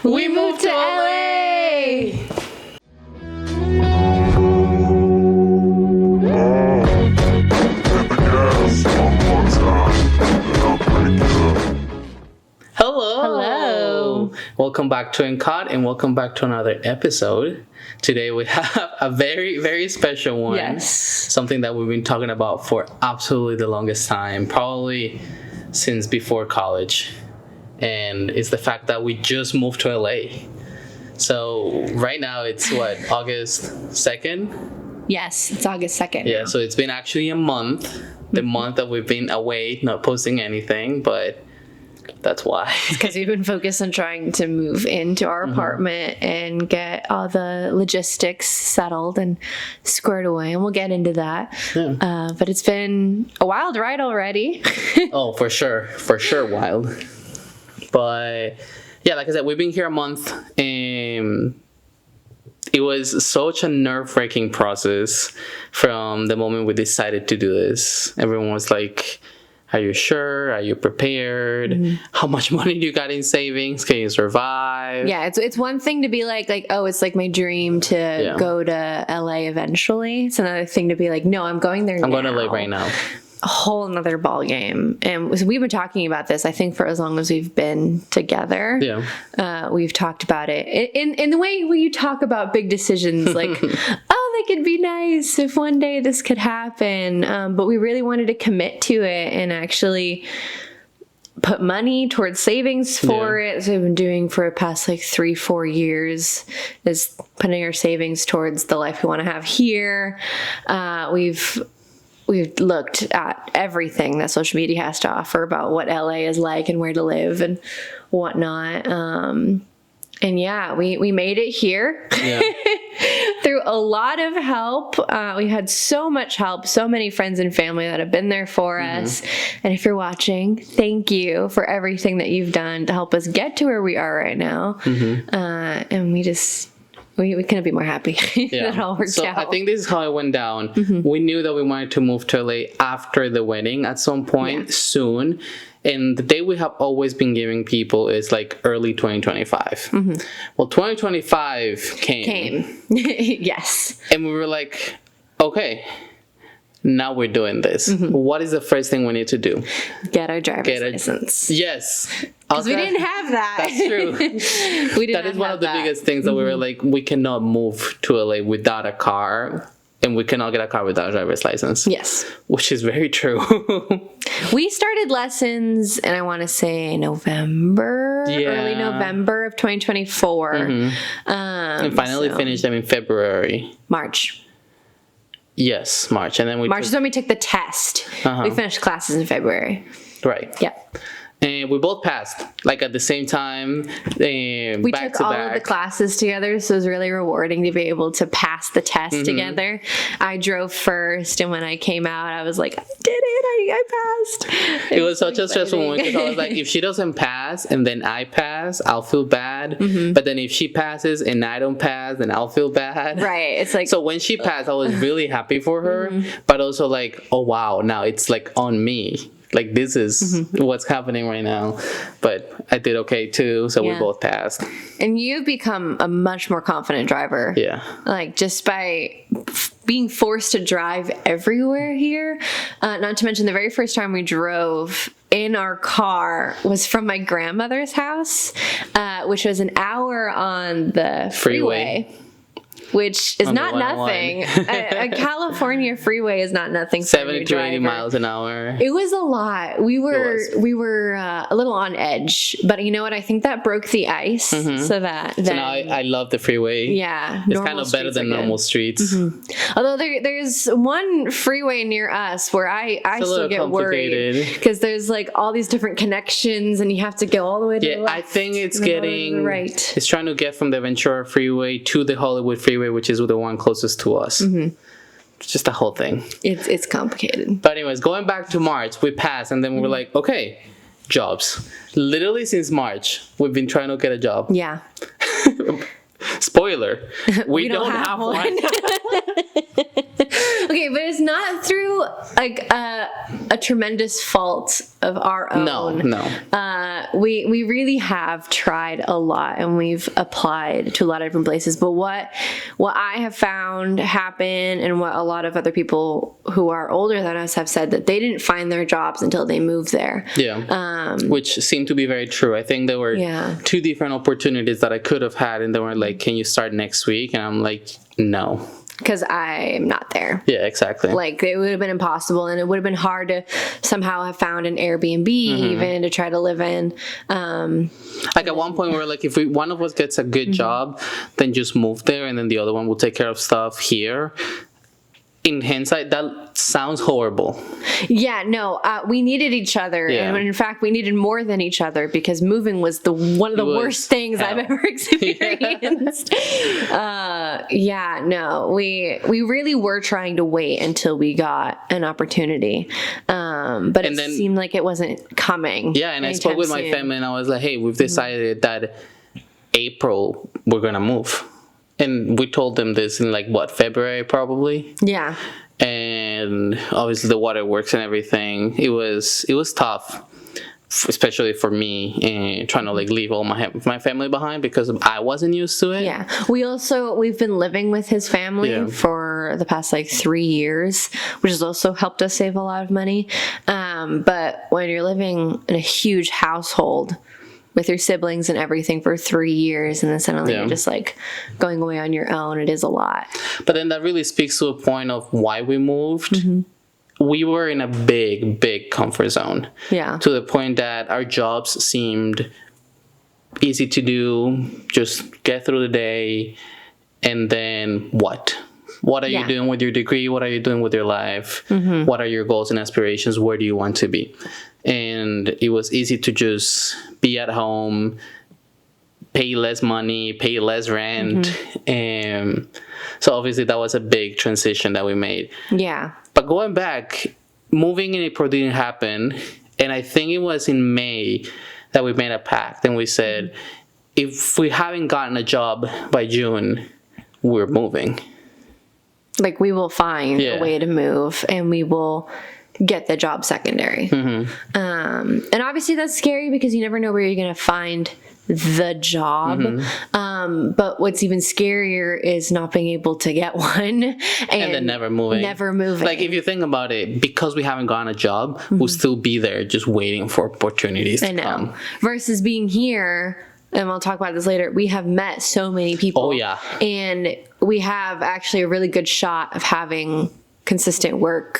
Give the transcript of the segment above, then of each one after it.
We moved to LA! Hello! Welcome back to Encaught and welcome back to another episode. Today we have a very, very special one. Yes. Something that we've been talking about for absolutely the longest time, probably since before college. And it's the fact that we just moved to LA. So right now it's August 2nd? Yes, it's August 2nd. Yeah, so it's been actually a month. The month that we've been away, not posting anything, but that's why. Because we've been focused on trying to move into our apartment and get all the logistics settled and squared away, and we'll get into that. Yeah. But it's been a wild ride already. Oh, for sure wild. But yeah, like I said, we've been here a month, and it was such a nerve-wracking process from the moment we decided to do this. Everyone was like, are you sure? Are you prepared? How much money do you got in savings? Can you survive? Yeah, it's one thing to be like, oh, it's like my dream to go to LA eventually. It's another thing to be like, no, I'm going there now. I'm going to LA right now. A whole nother ball game. And we've been talking about this, I think, for as long as we've been together. Yeah. We've talked about it in the way where you talk about big decisions, like, oh, they could be nice if one day this could happen. But we really wanted to commit to it and actually put money towards savings for it. So we've been doing for the past 3-4 years is putting our savings towards the life we want to have here. We've looked at everything that social media has to offer about what LA is like and where to live and whatnot. And yeah, we made it here through a lot of help. We had so much help, so many friends and family that have been there for us. And if you're watching, thank you for everything that you've done to help us get to where we are right now. And we couldn't be more happy that it all worked out. I think this is how it went down. We knew that we wanted to move to LA after the wedding at some point soon. And the date we have always been giving people is early 2025. Well, 2025 came. Yes. And we were like, okay, now we're doing this. What is the first thing we need to do? Get our driver's license. Yes. Because we didn't have that. That's true. That is one of the biggest things that we were like, we cannot move to LA without a car, and we cannot get a car without a driver's license. Yes. Which is very true. We started lessons, and I want to say early November of 2024. And finally finished them in February. March. Yes, March. And then March is when we took the test. We finished classes in February. Right. Yep. And we both passed, at the same time, we back took to all back. of the classes together, so it was really rewarding to be able to pass the test together. I drove first, and when I came out, I was like, I did it, I passed. It was such a stressful moment, because I was like, if she doesn't pass and then I pass, I'll feel bad. But then if she passes and I don't pass, then I'll feel bad. Right. It's like, so when she passed, I was really happy for her, but also oh wow, now it's on me. This is what's happening right now. But I did okay too, so we both passed. And you've become a much more confident driver. Yeah. Just by being forced to drive everywhere here. Not to mention the very first time we drove in our car was from my grandmother's house, which was an hour on the freeway. Which is not nothing. A California freeway is not nothing. 70 to 80 miles an hour. It was a lot. We were a little on edge, but you know what? I think that broke the ice, so now I love the freeway. Yeah, it's kind of better than normal streets. Although there's one freeway near us where I still get worried because there's all these different connections and you have to go all the way to the left. I think it's getting right. It's trying to get from the Ventura Freeway to the Hollywood Freeway, which is the one closest to us. It's just the whole thing. It's complicated. But anyways, going back to March, we passed, and then we were like, okay, jobs. Literally since March, we've been trying to get a job. Yeah. Spoiler, we don't have one. Okay, but it's not through like a tremendous fault of our own. No. We really have tried a lot, and we've applied to a lot of different places. But what I have found happen, and what a lot of other people who are older than us have said, that they didn't find their jobs until they moved there. Yeah. Which seemed to be very true. I think there were two different opportunities that I could have had, and they were like, "Can you start next week?" And I'm like, "No." Because I'm not there. Yeah, exactly. Like, it would have been impossible, and it would have been hard to somehow have found an Airbnb even to try to live in. Like, at one point we were like, if one of us gets a good job, then just move there, and then the other one will take care of stuff here. In hindsight, that sounds horrible. Yeah, no, we needed each other, and in fact, we needed more than each other, because moving was one of the worst things I've ever experienced. No, we really were trying to wait until we got an opportunity, but it seemed like it wasn't coming. Yeah, and I spoke with my family, and I was like, "Hey, we've decided that April we're gonna move." And we told them this in February probably. Yeah. And obviously the waterworks and everything, it was tough, especially for me, and trying to leave all my family behind, because I wasn't used to it. Yeah. We've been living with his family for the past 3 years, which has also helped us save a lot of money. But when you're living in a huge household with your siblings and everything for 3 years, and then suddenly you're just going away on your own, it is a lot. But then that really speaks to a point of why we moved. We were in a big comfort zone. Yeah. To the point that our jobs seemed easy to do, just get through the day, and then what? What are you doing with your degree? What are you doing with your life? What are your goals and aspirations? Where do you want to be? And it was easy to just be at home, pay less money, pay less rent. And so obviously that was a big transition that we made. Yeah. But going back, moving in April didn't happen. And I think it was in May that we made a pact, and we said, if we haven't gotten a job by June, we're moving. We will find a way to move, and we will get the job secondary. And obviously that's scary, because you never know where you're going to find the job. But what's even scarier is not being able to get one, and then never moving. If you think about it, because we haven't gotten a job, we'll still be there just waiting for opportunities to come. Versus being here, and we'll talk about this later, we have met so many people. Oh, yeah. And we have actually a really good shot of having consistent work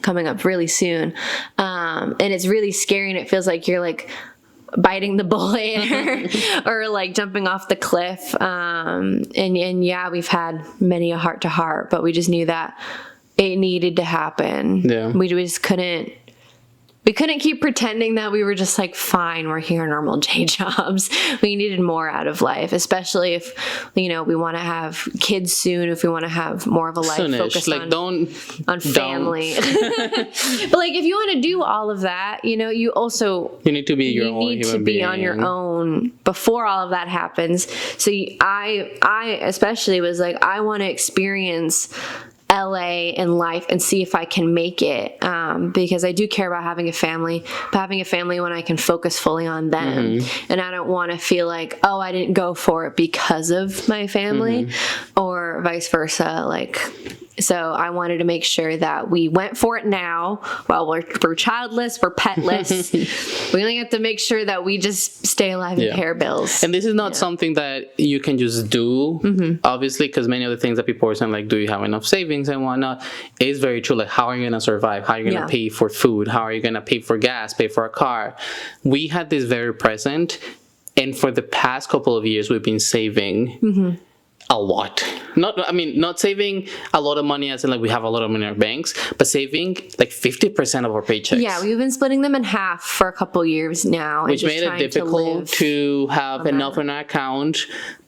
coming up really soon. And it's really scary, and it feels like you're biting the bullet or jumping off the cliff. And yeah, we've had many a heart to heart, but we just knew that it needed to happen. Yeah. We just couldn't keep pretending that we were just fine working our normal day jobs. We needed more out of life, especially if, we want to have kids soon, if we want to have more of a life focused on family. But if you want to do all of that, you need to be your own human being. You need to be on your own before all of that happens. So I especially was I want to experience LA in life and see if I can make it, because I do care about having a family, but having a family when I can focus fully on them. And I don't want to feel I didn't go for it because of my family, or vice versa. So I wanted to make sure that we went for it now. While we're childless, we're petless. We only have to make sure that we just stay alive and pay our bills. And this is not something that you can just do, obviously, because many of the things that people are saying, do you have enough savings and whatnot, is very true. How are you going to survive? How are you going to pay for food? How are you going to pay for gas, pay for a car? We had this very present. And for the past couple of years, we've been saving a lot. Not saving a lot of money as in we have a lot of money in our banks, but saving 50% of our paychecks. Yeah, we've been splitting them in half for a couple years now. Which made it difficult to have enough in our account,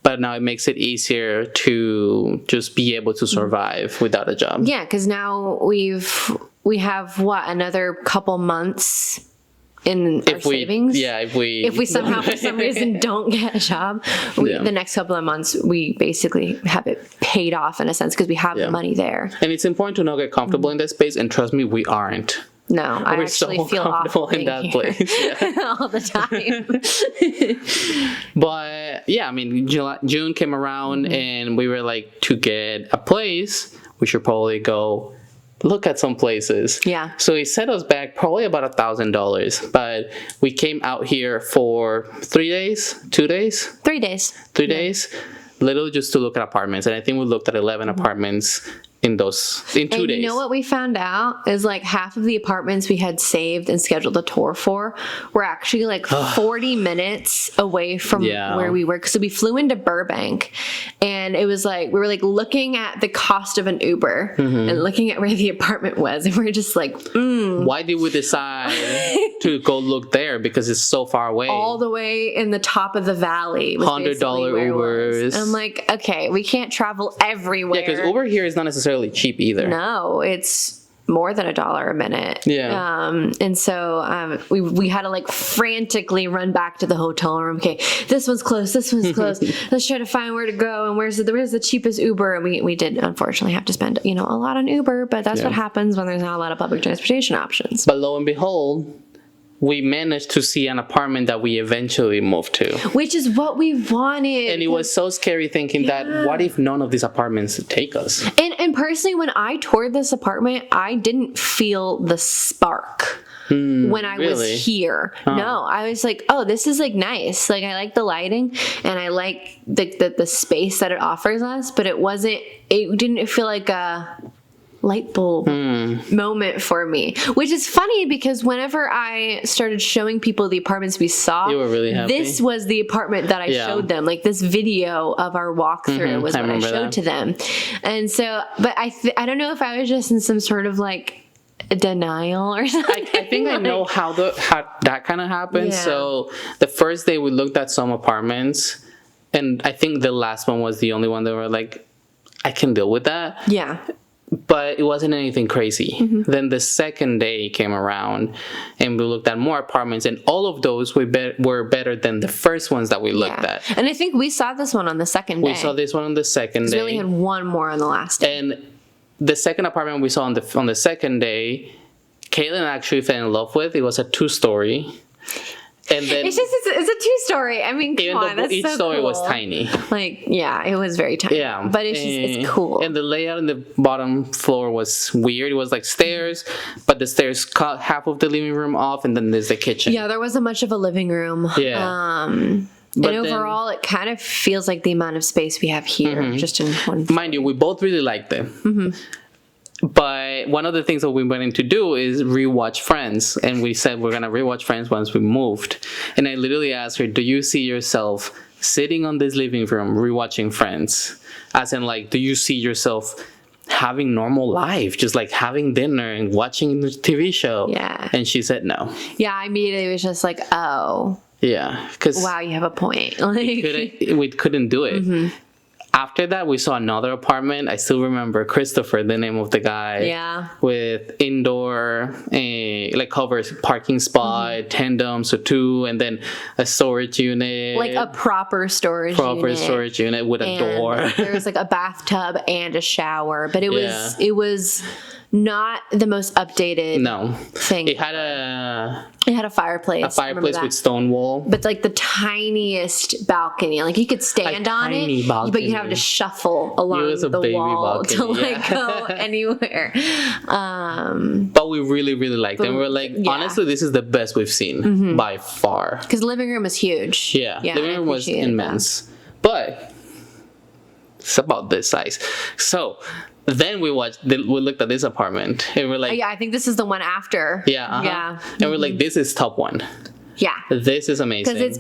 but now it makes it easier to just be able to survive without a job. Yeah, because now we have another couple months in our savings. If we somehow for some reason don't get a job, the next couple of months we basically have it paid off in a sense because we have the money there. And it's important to not get comfortable in that space, and trust me, we aren't. No, I actually feel comfortable in that place all the time. But yeah, I mean, June came around and we were like, to get a place, we should probably go look at some places. Yeah. So he set us back probably about $1,000, but we came out here for 3 days, 2 days, 3 days, 3 days, literally just to look at apartments. And I think we looked at 11 apartments in 2 days. You know what we found out is like half of the apartments we had saved and scheduled a tour for were actually like 40 minutes away from where we were. So we flew into Burbank, and it was like we were like looking at the cost of an Uber and looking at where the apartment was, and we were just like, why did we decide to go look there? Because it's so far away. All the way in the top of the valley. $100 Ubers. And I'm like, okay, we can't travel everywhere. Yeah, because Uber here is not necessarily cheap either. No, it's more than $1 a minute. Yeah. And so we had to like frantically run back to the hotel room. Okay, this one's close. This one's close. Let's try to find where to go and where's the cheapest Uber. And we did unfortunately have to spend a lot on Uber, but that's what happens when there's not a lot of public transportation options. But lo and behold, we managed to see an apartment that we eventually moved to. Which is what we wanted. And it was so scary thinking that what if none of these apartments take us? And personally, when I toured this apartment, I didn't feel the spark when I was here. No, I was like, oh, this is like nice. Like I like the lighting and I like the space that it offers us, but it didn't feel like a light bulb moment for me, which is funny because whenever I started showing people the apartments we saw, you were really happy. This was the apartment that I showed them. Like this video of our walkthrough was what I showed to them. And so, but I don't know if I was just in some sort of like denial or something. I think I know how that kind of happened. Yeah. So the first day we looked at some apartments, and I think the last one was the only one that were like, I can deal with that. Yeah. But it wasn't anything crazy. Then the second day came around and we looked at more apartments, and all of those were better than the first ones that we looked at. And I think we saw this one on the second day. We saw this one on the second day. We only had one more on the last day. And the second apartment we saw on the second day, Caitlin actually fell in love with. It was a 2-story. And then it's a 2-story. I mean, come on, that's each so story cool. was tiny. Like, yeah, it was very tiny. Yeah, but it's cool. And the layout in the bottom floor was weird. It was like stairs, but the stairs cut half of the living room off, and then there's the kitchen. Yeah, there wasn't much of a living room. Yeah. And overall, it kind of feels like the amount of space we have here, just in one. Mind you, we both really liked it. But one of the things that we wanted to do is rewatch Friends, and we said we're gonna rewatch Friends once we moved. And I literally asked her, "Do you see yourself sitting on this living room rewatching Friends? As in, like, do you see yourself having normal life, just like having dinner and watching the TV show?" Yeah. And she said no. Yeah, I immediately was just like, oh. Yeah, because wow, you have a point. Like, we couldn't do it. After that, we saw another apartment. I still remember Christopher, the name of the guy. Yeah. With indoor, like covers parking spot, tandem, so 2, and then a storage unit. Like a proper storage unit with a door. There was like a bathtub and a shower, but it was not the most updated thing. It had a fireplace. A fireplace with stone wall. But like the tiniest balcony. Like you could stand on it, balcony. But you have to shuffle along the wall balcony, to like go anywhere. But we really, really liked it. And we were like, honestly, this is the best we've seen by far. Because the living room is huge. Yeah, the living room was immense. But it's about this size. So then we looked at this apartment and we're like, yeah, I think this is the one after. Yeah. And we're like, this is top one. Yeah. This is amazing. Because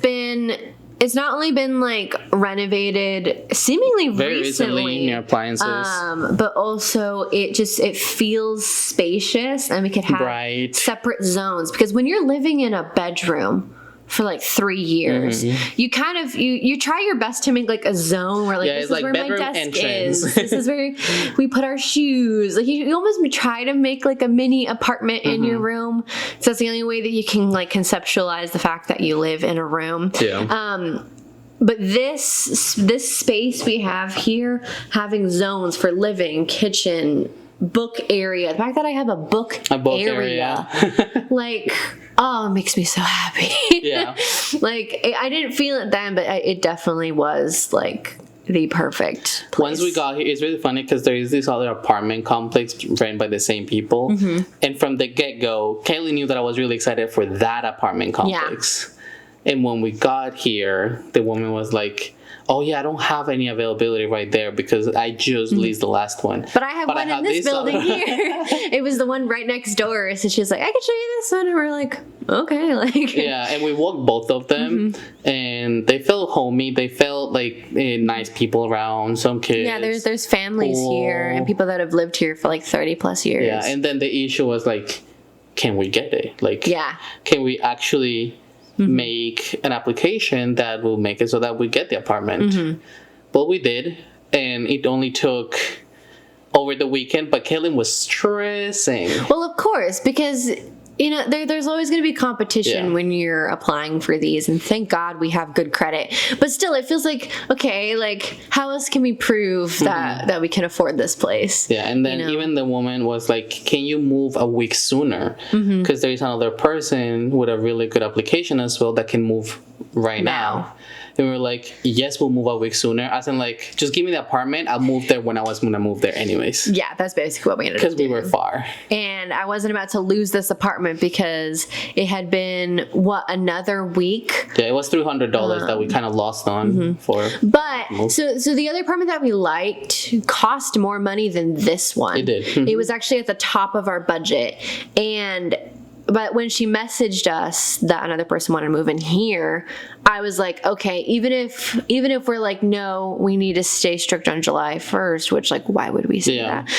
it's not only been like renovated seemingly very recently near appliances, but also it feels spacious, and we could have separate zones, because when you're living in a bedroom for like 3 years. You kind of you try your best to make like a zone where like this is like where my desk entrance. is. This is where we put our shoes. Like you almost try to make like a mini apartment in your room. So that's the only way that you can like conceptualize the fact that you live in a room. Yeah. But this space we have here, having zones for living, kitchen, book area. The fact that I have a book area. Like, oh, it makes me so happy. Yeah. Like, I didn't feel it then, but it definitely was like the perfect place. Once we got here, it's really funny because there is this other apartment complex ran by the same people. And from the get-go, Kaylee knew that I was really excited for that apartment complex. And when we got here, the woman was like, oh yeah, I don't have any availability right there because I just leased the last one. But I have one in this building here. It was the one right next door. So she was like, I can show you this one. And we're like, okay. Like, yeah, and we walked both of them and they felt homey. They felt like nice people around, some kids. Yeah, there's families here and people that have lived here for like 30 plus years. Yeah, and then the issue was like, can we get it? Like, can we actually make an application that will make it so that we get the apartment? But we did, and it only took over the weekend, but Kaylin was stressing. Well, of course, because you know, there's always going to be competition when you're applying for these, and thank God we have good credit. But still, it feels like, okay, like how else can we prove that we can afford this place? Yeah, and then even the woman was like, can you move a week sooner? Because there is another person with a really good application as well that can move right now. And we were like, yes, we'll move a week sooner. As in, like, just give me the apartment. I'll move there when I was going to move there anyways. Yeah, that's basically what we ended up doing. Because we were far. And I wasn't about to lose this apartment because it had been, another week? Yeah, it was $300 that we kind of lost on for. But, so the other apartment that we liked cost more money than this one. It did. It was actually at the top of our budget. But when she messaged us that another person wanted to move in here, I was like, okay, even if we're like, no, we need to stay strict on July 1st, which, like, why would we say that?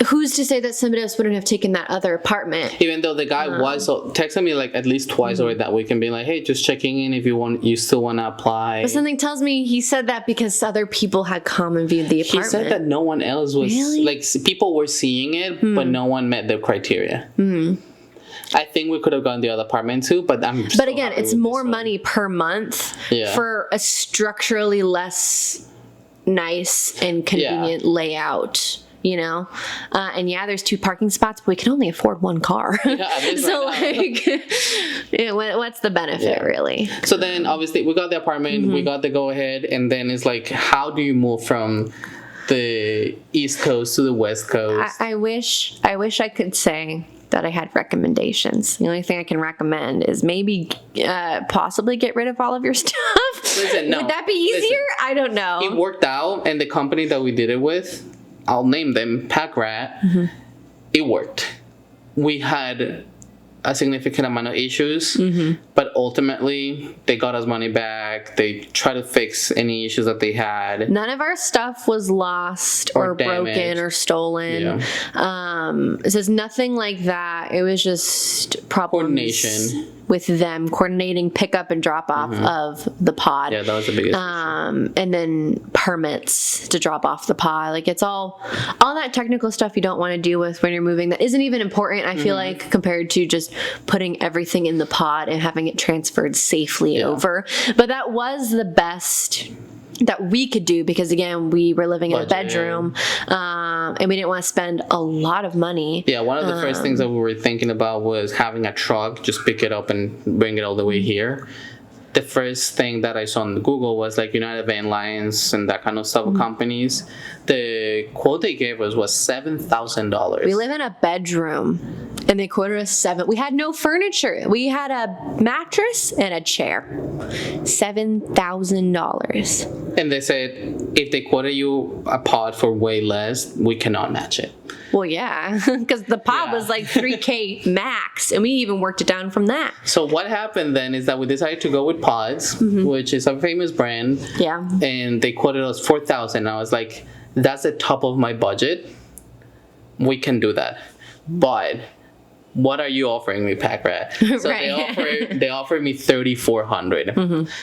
Who's to say that somebody else wouldn't have taken that other apartment? Even though the guy was texting me like at least twice over that week and being like, hey, just checking in if you still want to apply. But something tells me he said that because other people had come and viewed the apartment. He said that no one else was, like, people were seeing it, but no one met the criteria. I think we could have gone the other apartment too, but But again, it's more money per month for a structurally less nice and convenient layout, you know? And there's 2 parking spots, but we can only afford 1 car. So like, what's the benefit really? So then obviously we got the apartment, we got the go ahead, and then it's like, how do you move from the East Coast to the West Coast? I wish I could say that I had recommendations. The only thing I can recommend is maybe possibly get rid of all of your stuff. Listen, no. Would that be easier? I don't know. It worked out, and the company that we did it with, I'll name them, Pack Rat, it worked. We had a significant amount of issues, but ultimately they got us money back. They tried to fix any issues that they had. None of our stuff was lost or broken or stolen. It says nothing like that. It was just problems coordination with them coordinating pickup and drop off of the pod. Yeah, that was the biggest issue. And then permits to drop off the pod. Like, it's all that technical stuff you don't want to deal with when you're moving that isn't even important, I feel like, compared to just putting everything in the pod and having it transferred safely over. But that was the best that we could do because, again, we were living in a bedroom and we didn't want to spend a lot of money. Yeah, one of the first things that we were thinking about was having a truck, just pick it up and bring it all the way here. The first thing that I saw on Google was like United Van Lines and that kind of stuff companies. The quote they gave us was $7,000. We live in a bedroom and they quoted us $7,000. We had no furniture. We had a mattress and a chair. $7,000. And they said if they quoted you a pod for way less, we cannot match it. Well, yeah, because the pod was like $3,000 max, and we even worked it down from that. So what happened then is that we decided to go with Pods, which is a famous brand. Yeah. And they quoted us $4,000. I was like, that's the top of my budget. We can do that. But what are you offering me, Pack Rat? So Right. they offered me 3,400.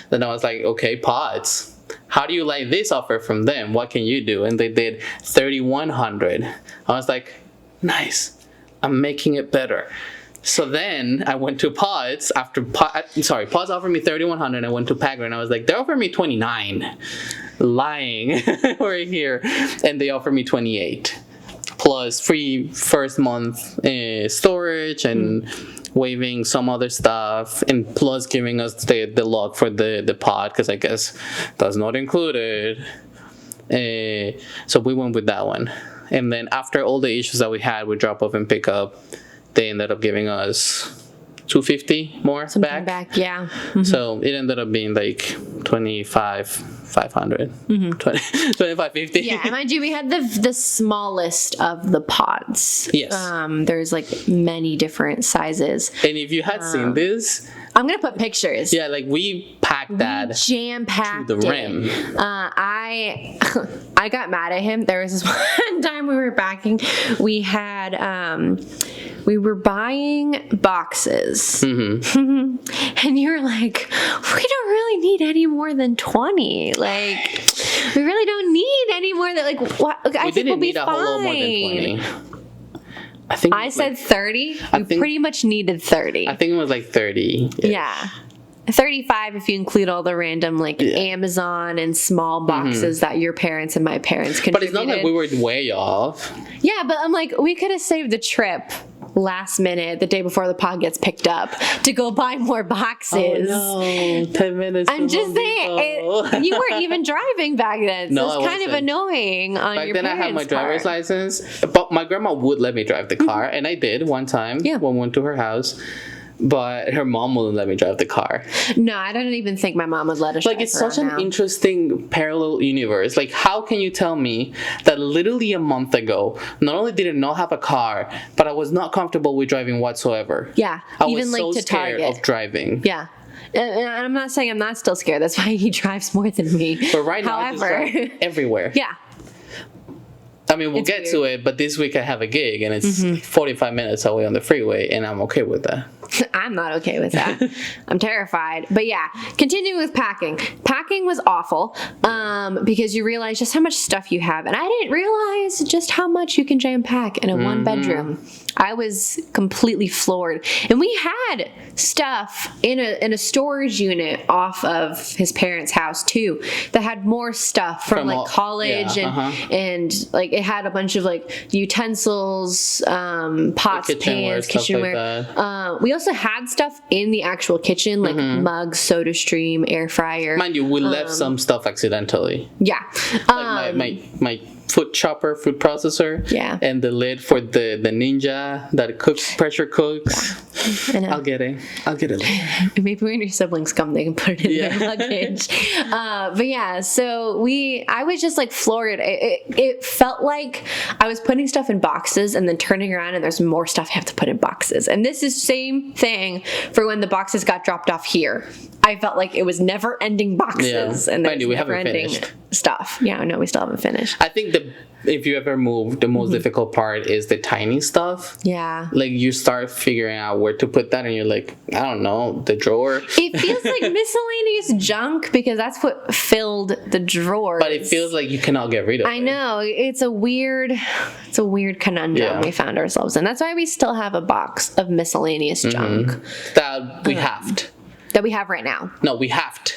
Then I was like, okay, pods. How do you like this offer from them? What can you do? And they did 3,100. I was like, nice. I'm making it better. So then I went to Pods after Pods offered me 3,100. I went to Packer and I was like, they offered me 29. Lying. We're here. And they offered me 28. Plus free first month storage and waiving some other stuff, and plus giving us the log for the pod, because I guess that's not included. So we went with that one. And then after all the issues that we had with drop off and pick up, they ended up giving us $250 more back. Yeah. So it ended up being like 25,500, 25,50. Yeah, and mind you, we had the smallest of the pods. Yes. There's like many different sizes. And if you had seen this, I'm gonna put pictures. yeah, like we packed that Jam packed to the rim. I got mad at him. There was this one time we were packing. We had we were buying boxes, and you were like, "We don't really need any more than 20. Like, we really don't need any more than like. What? I We think we'll didn't be need a whole lot more than fine." 20. I think I said 30. We think- pretty much needed 30. I think it was like 30. Yeah. 35 if you include all the random like Amazon and small boxes that your parents and my parents But contributed. it's not like we were way off. Yeah, but I'm like, we could have saved the trip last minute, the day before the pod gets picked up, to go buy more boxes. Oh no, 10 minutes. I'm to just Home saying, Depot. you weren't even driving back then. So No, it's I kind of wasn't. annoying on Back your then I parents' had my driver's part. license, but my grandma would let me drive the car, and I did one time Yeah. when we went to her house. But her mom wouldn't let me drive the car. No, I don't even think my mom would let us Like, drive it's her such an now. interesting parallel universe. Like, how can you tell me that literally a month ago, not only did I not have a car, but I was not comfortable with driving whatsoever? Yeah, I even was like so to scared Target. of driving. Yeah. And I'm not saying I'm not still scared. That's why he drives more than me. But right now, I just However, drive everywhere. yeah. I mean, we'll It's get to it, but this week I have a gig, and it's Mm-hmm. 45 minutes away on the freeway, and I'm okay with that. I'm not okay with that. I'm terrified. But yeah, continuing with packing. Packing was awful because you realize just how much stuff you have. And I didn't realize just how much you can jam pack in a one bedroom. I was completely floored. And we had stuff in a storage unit off of his parents' house too that had more stuff from like all- college yeah, and like it had a bunch of like utensils, pots, kitchenware, pans, stuff like kitchenware. We also had stuff in the actual kitchen, like mugs, soda stream, air fryer. Mind you, we left some stuff accidentally. Yeah. Like my food chopper, food processor, Yeah. and the lid for the Ninja that cooks, pressure cooks. I know. I'll get it later. Maybe when your siblings come, they can put it in Yeah. their luggage. But yeah, so I was just like floored. It felt like I was putting stuff in boxes and then turning around and there's more stuff I have to put in boxes. And this is same thing for when the boxes got dropped off here. I felt like it was never ending boxes Yeah. and Mind you, we there's never haven't ending finished. stuff. Yeah, no, we still haven't finished. I think if you ever move, the most difficult part is the tiny stuff. Yeah. Like, you start figuring out where to put that, and you're like, I don't know, the drawer. It feels like miscellaneous junk because that's what filled the drawers. But it feels like you cannot get rid of it. I know it's a weird conundrum Yeah. we found ourselves in. That's why we still have a box of miscellaneous junk That we have to. that we have right now. No, we have to.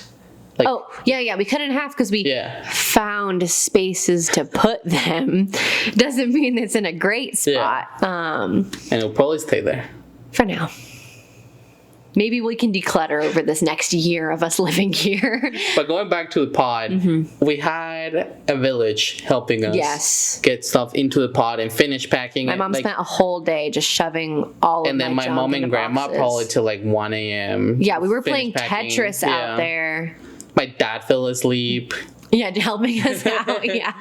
Like, Oh yeah, we cut it in half because we Yeah. found spaces to put them. Doesn't mean it's in a great spot. and it'll probably stay there. For now. Maybe we can declutter over this next year of us living here. But going back to the pod, we had a village helping us Yes. get stuff into the pod and finish packing My it. mom Like, spent a whole day just shoving all and of then my junk mom and into grandma boxes. probably till like 1 a.m. Yeah, we were finish playing packing. Tetris Yeah. out there. My dad fell asleep. Yeah, helping us out. Yeah.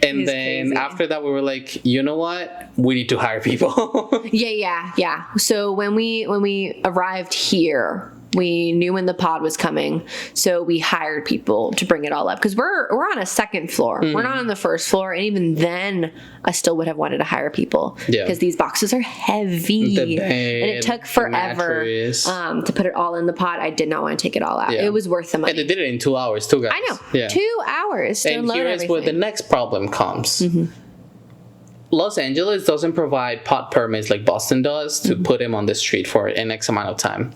And It's then crazy. after that, we were like, you know what? We need to hire people. Yeah. So when we arrived here, We knew when the pod was coming, so we hired people to bring it all up because we're on a second floor. We're not on the first floor, and even then, I still would have wanted to hire people because these boxes are heavy, and it took forever to put it all in the pod. I did not want to take it all out. It was worth the money. And they did it in 2 hours too, guys. I know, 2 hours to and unload here is everything. where the next problem comes. Los Angeles doesn't provide pod permits like Boston does to put them on the street for an X amount of time.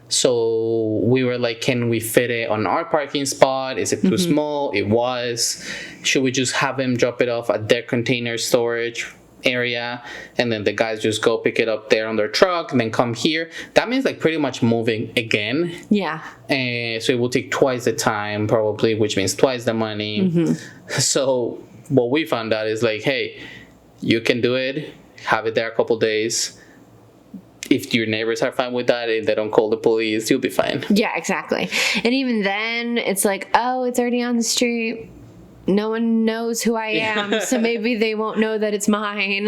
So we were like, can we fit it on our parking spot? Is it too small? It was. Should we just have them drop it off at their container storage area, and then the guys just go pick it up there on their truck and then come here? That means like pretty much moving again. Yeah. And so it will take twice the time probably, which means twice the money. So what we found out is like, hey, you can do it, have it there a couple days. If your neighbors are fine with that and they don't call the police, you'll be fine. Yeah, exactly. And even then, it's like, oh, it's already on the street. No one knows who I am, so maybe they won't know that it's mine.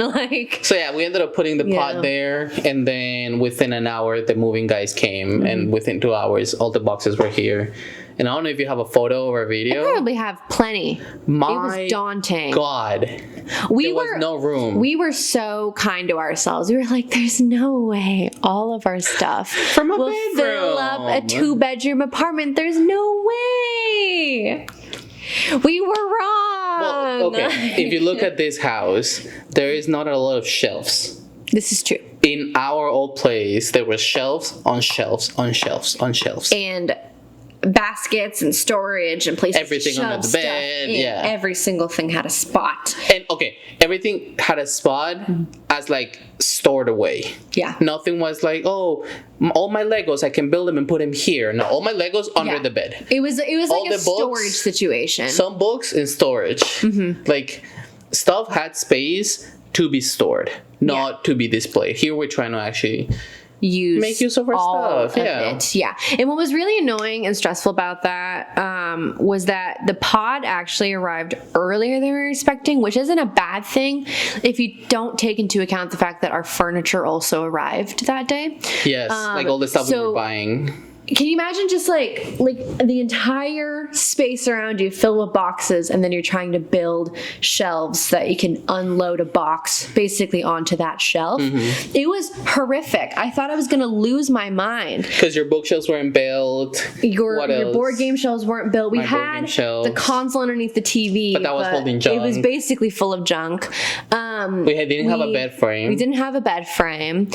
So yeah, we ended up putting the pod there, and then within an hour, the moving guys came, and within 2 hours, all the boxes were here. And I don't know if you have a photo or a video. I probably have plenty. It was daunting. God, there was no room. We were so kind to ourselves. We were like, "There's no way all of our stuff from a will bedroom. fill up a 2-bedroom apartment. There's no way." We were wrong. Well, okay. If you look at this house, there is not a lot of shelves. This is true. In our old place, there were shelves on shelves on shelves on shelves. And baskets and storage and places everything to shove under the bed, stuff in. Every single thing had a spot. And okay, everything had a spot as like stored away. Yeah. Nothing was like, oh, all my Legos, I can build them and put them here. No, all my Legos under the bed. It was all like a storage situation. Some books in storage. Like stuff had space to be stored, not to be displayed. Here we're trying to actually make use of our stuff. Yeah. And what was really annoying and stressful about that was that the pod actually arrived earlier than we were expecting, which isn't a bad thing if you don't take into account the fact that our furniture also arrived that day. Yes, like all the stuff we were buying. Can you imagine just like the entire space around you filled with boxes, and then you're trying to build shelves so that you can unload a box basically onto that shelf? It was horrific. I thought I was going to lose my mind. Because your bookshelves weren't built. Your board game shelves weren't built. We had the console underneath the TV. But that was holding junk. It was basically full of junk. We didn't have a bed frame. We didn't have a bed frame.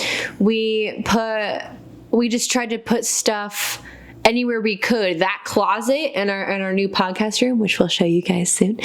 We just tried to put stuff anywhere we could. That closet and our new podcast room, which we'll show you guys soon,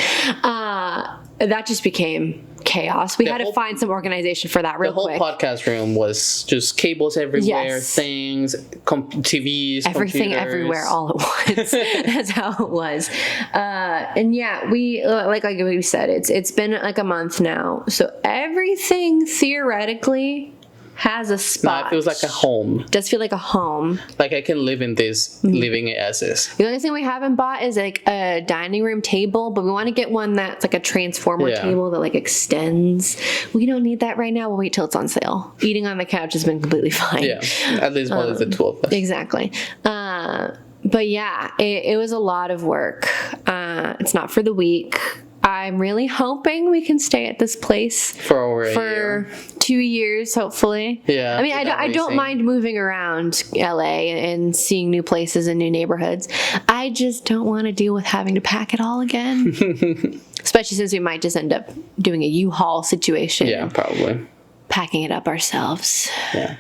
that just became chaos. We had to find some organization for that real quick. The whole podcast room was just cables everywhere, things, TVs, everything computers. everywhere all at once. That's how it was. And yeah, we like we said, it's been like a month now, so everything theoretically has a spot. Now it feels like a home. It does feel like a home. Like I can live in this living as is. The only thing we haven't bought is like a dining room table, but we want to get one that's like a transformer table that like extends. We don't need that right now. We'll wait till it's on sale. Eating on the couch has been completely fine. Yeah, at least one of the two of us. Exactly. But yeah, it was a lot of work. It's not for the weak. I'm really hoping we can stay at this place for a year. 2 years, hopefully. Yeah. I mean, I don't mind moving around LA and seeing new places and new neighborhoods. I just don't want to deal with having to pack it all again. Especially since we might just end up doing a U-Haul situation. Yeah, probably. Packing it up ourselves. Yeah.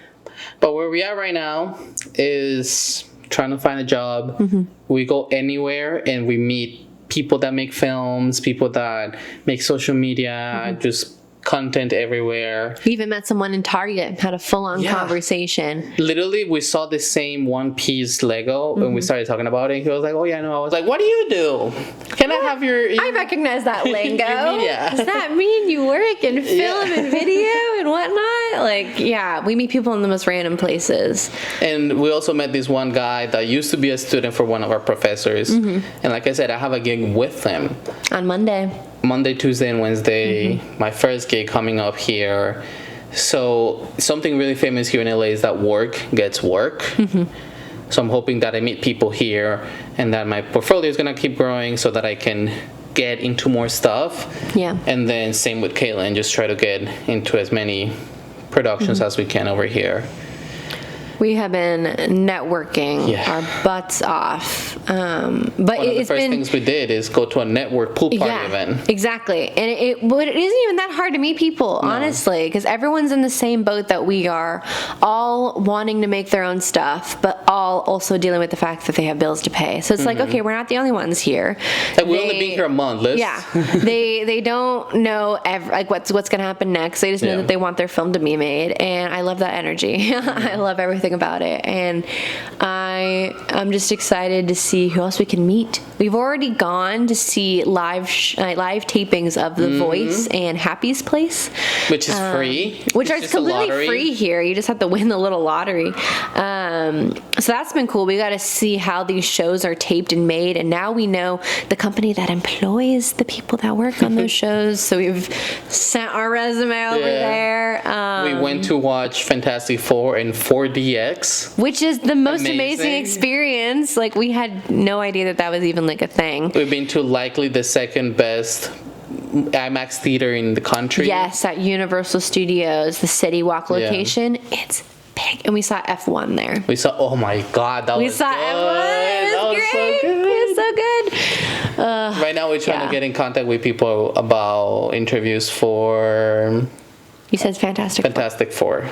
But where we are right now is trying to find a job. We go anywhere and we meet people that make films, people that make social media, just content everywhere. We even met someone in Target, had a full-on conversation. Literally, we saw the same one-piece Lego and we started talking about it. He was like, oh yeah, no. I was like, what do you do? Can I have your I recognize that lingo. media. Does that mean you work in film and video and whatnot? Like, yeah, we meet people in the most random places. And we also met this one guy that used to be a student for one of our professors. And like I said, I have a gig with him. On Monday, Tuesday, and Wednesday. My first gig coming up here. So something really famous here in LA is that work gets work. So I'm hoping that I meet people here and that my portfolio is going to keep growing so that I can get into more stuff. Yeah. And then same with Caitlin, just try to get into as many productions as we can over here. We have been networking our butts off. But one of the first things we did is go to a network pool party event. Exactly. And it isn't even that hard to meet people, honestly, because everyone's in the same boat that we are, all wanting to make their own stuff, but all also dealing with the fact that they have bills to pay. So it's like, okay, we're not the only ones here. Like, we've only been here a month, Liz. Yeah. they don't know what's going to happen next. They just know that they want their film to be made. And I love that energy. I love everything about it, and I'm just excited to see who else we can meet. We've already gone to see live tapings of The Voice and Happy's Place, which is free, which is completely free here. You just have to win the little lottery. So that's been cool. We got to see how these shows are taped and made, and now we know the company that employs the people that work on those shows. So we've sent our resume over there. We went to watch Fantastic Four in 4DX, which is the most amazing experience. Like, we had no idea that was even like a thing. We've been to likely the second best IMAX theater in the country. Yes, at Universal Studios, the City Walk location. It's big, and we saw F1 there. We saw, oh my god, that was good. F1. It was great. It was so good. Right now we're trying to get in contact with people about interviews for... You said Fantastic Four.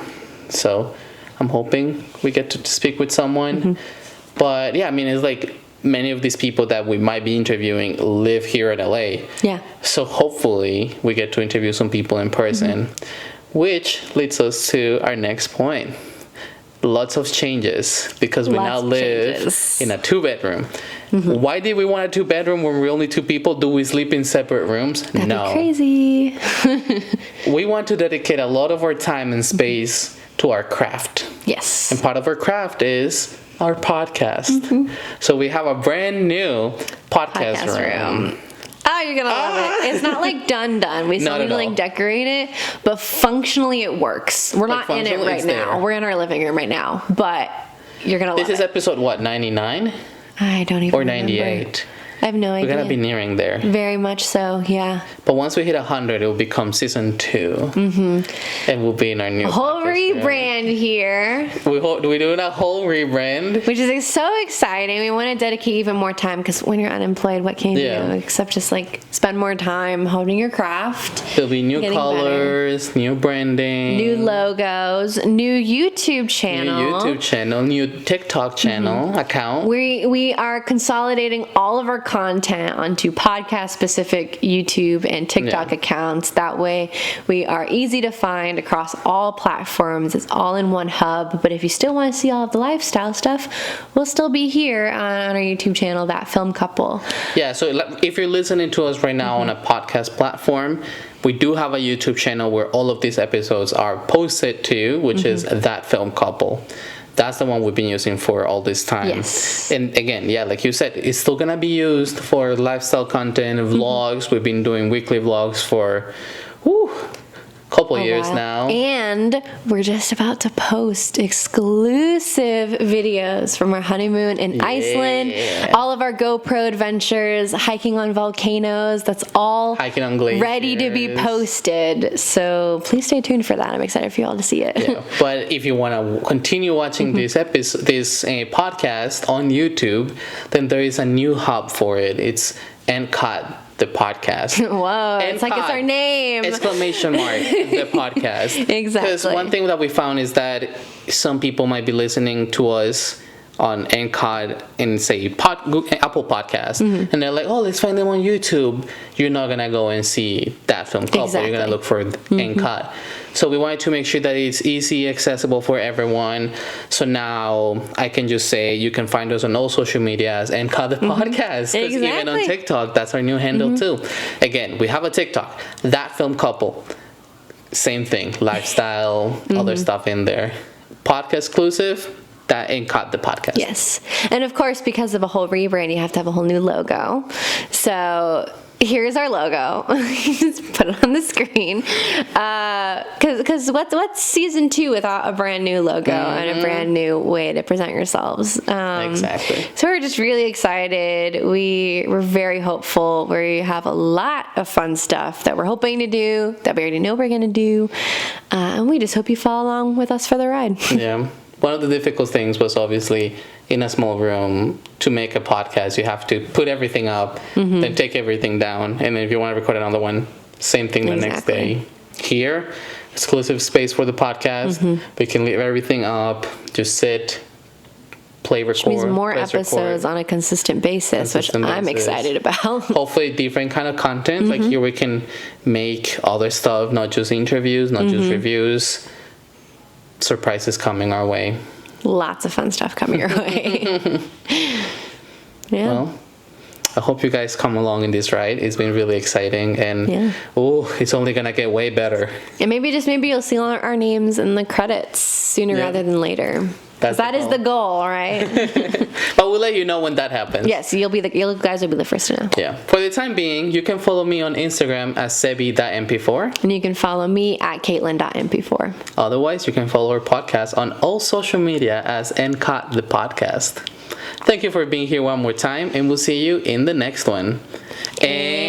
So I'm hoping we get to speak with someone. But yeah, I mean, it's like many of these people that we might be interviewing live here in LA. Yeah. So hopefully we get to interview some people in person, which leads us to our next point. Lots of changes because we now live in a 2-bedroom. Why did we want a 2-bedroom when we're only 2 people? Do we sleep in separate rooms? That'd no. be crazy. We want to dedicate a lot of our time and space to our craft. Yes. And part of our craft is our podcast. So we have a brand new podcast room. Oh, you're gonna love it. It's not like done. We still need to like decorate it, but functionally it works. We're not in it right now. We're in our living room right now, but you're gonna love it. This is episode what, 99? I don't even remember. Or 98? I have no idea. We're gonna be nearing there. Very much so, yeah. But once we hit 100, it will become season 2. And we'll be in our new whole rebrand here. We're doing a whole rebrand, which is so exciting. We want to dedicate even more time, because when you're unemployed, what can you do except just like spend more time honing your craft? There'll be new colors, new branding, new logos, new YouTube channel, new TikTok channel account. We are consolidating all of our content onto podcast-specific YouTube and TikTok accounts. That way, we are easy to find across all platforms. It's all in one hub. But if you still want to see all of the lifestyle stuff, we'll still be here on our YouTube channel, That Film Couple. Yeah, so if you're listening to us right now on a podcast platform, we do have a YouTube channel where all of these episodes are posted to, which is That Film Couple. That's the one we've been using for all this time. Yes. And again, like you said, it's still gonna be used for lifestyle content, vlogs. We've been doing weekly vlogs for a couple years now. And we're just about to post exclusive videos from our honeymoon in Iceland. All of our GoPro adventures, hiking on volcanoes, that's all hiking on glaciers, ready to be posted. So please stay tuned for that. I'm excited for you all to see it. Yeah. But if you want to continue watching this podcast on YouTube, then there is a new hub for it. It's NCOT, the podcast. Whoa, it's like it's our name! Exclamation mark, the podcast. Exactly. Because one thing that we found is that some people might be listening to us on NCOT and say Apple Podcast, and they're like, oh, let's find them on YouTube. You're not gonna go and see That Film Couple. You're gonna look for NCOT. So we wanted to make sure that it's easy, accessible for everyone. So now I can just say you can find us on all social media as NCOT the podcast. Because even on TikTok, that's our new handle too. Again, we have a TikTok, That Film Couple. Same thing, lifestyle, other stuff in there. Podcast exclusive. That NCOT the podcast. Yes. And of course, because of a whole rebrand, you have to have a whole new logo. So here's our logo. Just put it on the screen. Because what's season 2 without a brand new logo and a brand new way to present yourselves? Exactly. So we're just really excited. We're very hopeful. We have a lot of fun stuff that we're hoping to do, that we already know we're going to do. And we just hope you follow along with us for the ride. Yeah. One of the difficult things was obviously in a small room to make a podcast. You have to put everything up, then take everything down. And then if you want to record another one, same thing the next day. Here, exclusive space for the podcast. We can leave everything up, just sit, play, record. Which means more episodes on a consistent basis, which I'm excited about. Hopefully different kind of content. Like here we can make other stuff, not just interviews, not just reviews. Surprises coming our way. Lots of fun stuff coming your way. Yeah. Well, I hope you guys come along in this ride. It's been really exciting, and it's only gonna get way better. And maybe you'll see our names in the credits sooner rather than later. That is the goal, right? But we'll let you know when that happens. Yes, you guys will be the first to know. Yeah. For the time being, you can follow me on Instagram as sebi.mp4. And you can follow me at caitlin.mp4. Otherwise, you can follow our podcast on all social media as NCOT the podcast. Thank you for being here one more time, and we'll see you in the next one. And